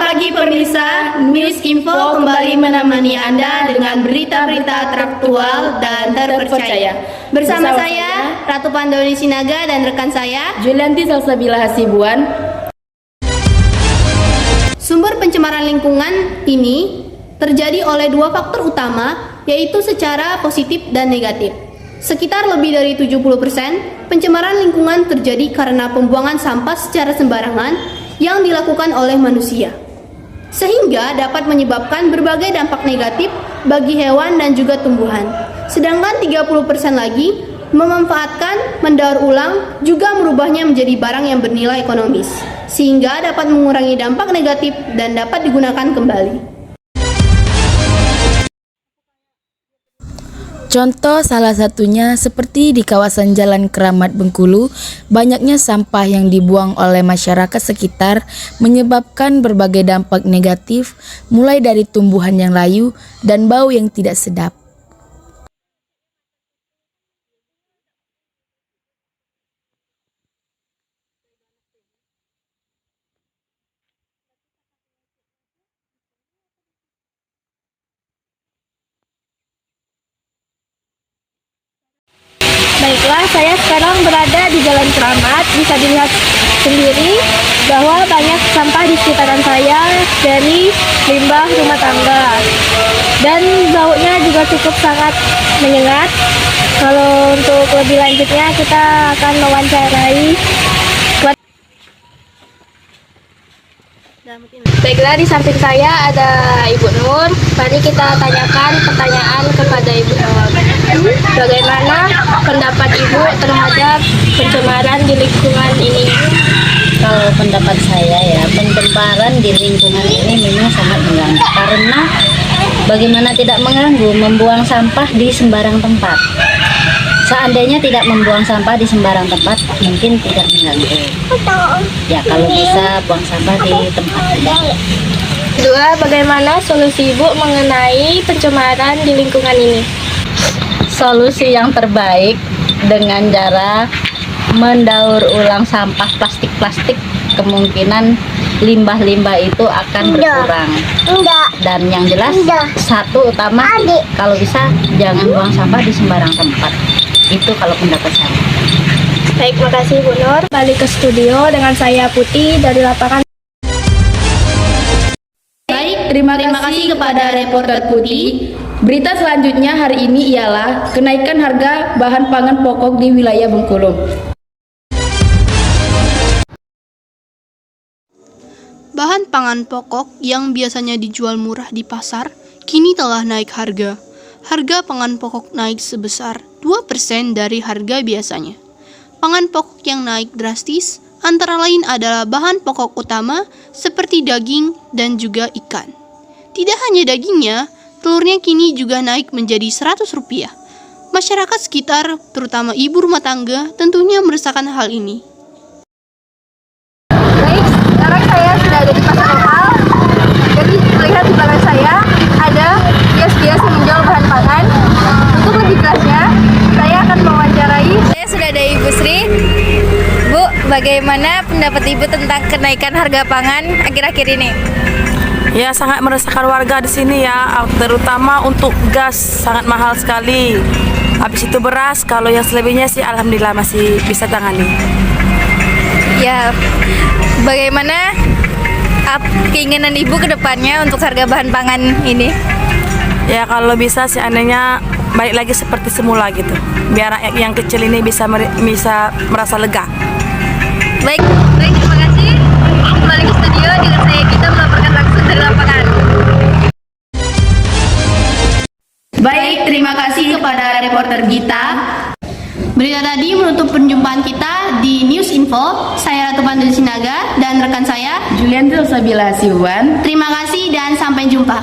pagi pemirsa, News Info kembali menemani Anda dengan berita-berita teraktual dan terpercaya. Bersama saya, Ratu Pandoli Sinaga dan rekan saya, Julianti Salsabila Hasibuan. Sumber pencemaran lingkungan ini terjadi oleh dua faktor utama, yaitu secara positif dan negatif. Sekitar lebih dari 70% pencemaran lingkungan terjadi karena pembuangan sampah secara sembarangan yang dilakukan oleh manusia, sehingga dapat menyebabkan berbagai dampak negatif bagi hewan dan juga tumbuhan. Sedangkan 30% lagi memanfaatkan, mendaur ulang, juga merubahnya menjadi barang yang bernilai ekonomis, sehingga dapat mengurangi dampak negatif dan dapat digunakan kembali. Contoh salah satunya seperti di kawasan Jalan Keramat Bengkulu, banyaknya sampah yang dibuang oleh masyarakat sekitar menyebabkan berbagai dampak negatif, mulai dari tumbuhan yang layu dan bau yang tidak sedap. Baiklah, saya sekarang berada di Jalan Keramat. Bisa dilihat sendiri bahwa banyak sampah di sekitaran saya dari limbah rumah tangga. Dan baunya juga cukup sangat menyengat. Kalau untuk lebih lanjutnya kita akan mewawancarai. Baiklah, di samping saya ada Ibu Nur. Mari kita tanyakan pertanyaan kepada Ibu Nur. Bagaimana pendapat Ibu terhadap pencemaran di lingkungan ini? Kalau pendapat saya ya, pencemaran di lingkungan ini memang sangat mengganggu. Karena bagaimana tidak mengganggu, membuang sampah di sembarang tempat. Seandainya tidak membuang sampah di sembarang tempat, mungkin tidak mengganggu. Ya, kalau bisa buang sampah di tempat tidak. Kedua, bagaimana solusi Ibu mengenai pencemaran di lingkungan ini? Solusi yang terbaik dengan cara mendaur ulang sampah plastik-plastik, kemungkinan limbah-limbah itu akan berkurang. Dan yang jelas, satu utama, kalau bisa jangan buang sampah di sembarang tempat. Itu kalau pendapat saya. Baik, makasih Bu Nur. Balik ke studio dengan saya Putih dari lapangan. Baik, terima kasih kepada reporter Putih. Berita selanjutnya hari ini ialah kenaikan harga bahan pangan pokok di wilayah Bengkulu. Bahan pangan pokok yang biasanya dijual murah di pasar, kini telah naik harga. Harga pangan pokok naik sebesar 2% dari harga biasanya. Pangan pokok yang naik drastis antara lain adalah bahan pokok utama seperti daging dan juga ikan. Tidak hanya dagingnya, telurnya kini juga naik menjadi Rp100. Masyarakat sekitar, terutama ibu rumah tangga, tentunya merasakan hal ini. Baik, sekarang saya sudah ada di pasar lokal. Jadi terlihat di belakang saya ada kios-kios yang menjual bahan pangan. Untuk lebih jelasnya, saya akan mewawancarai. Saya sudah ada Ibu Sri. Bu, bagaimana pendapat Ibu tentang kenaikan harga pangan akhir-akhir ini? Ya, sangat meresahkan warga di sini ya, terutama untuk gas sangat mahal sekali. Habis itu beras, kalau yang selebihnya sih alhamdulillah masih bisa tangani. Ya, bagaimana keinginan Ibu ke depannya untuk harga bahan pangan ini? Ya, kalau bisa seandainya balik lagi seperti semula gitu, biar rakyat yang kecil ini bisa merasa lega. Baik, terima kasih. Kembali ke studio dengan saya kita melaporkan langsung dari lapangan. Baik, terima kasih kepada reporter Gita. Berita tadi menutup perjumpaan kita di News Info. Saya Ratu Pandoli Sinaga dan rekan saya Julianti Salsabila Hasibuan. Terima kasih dan sampai jumpa.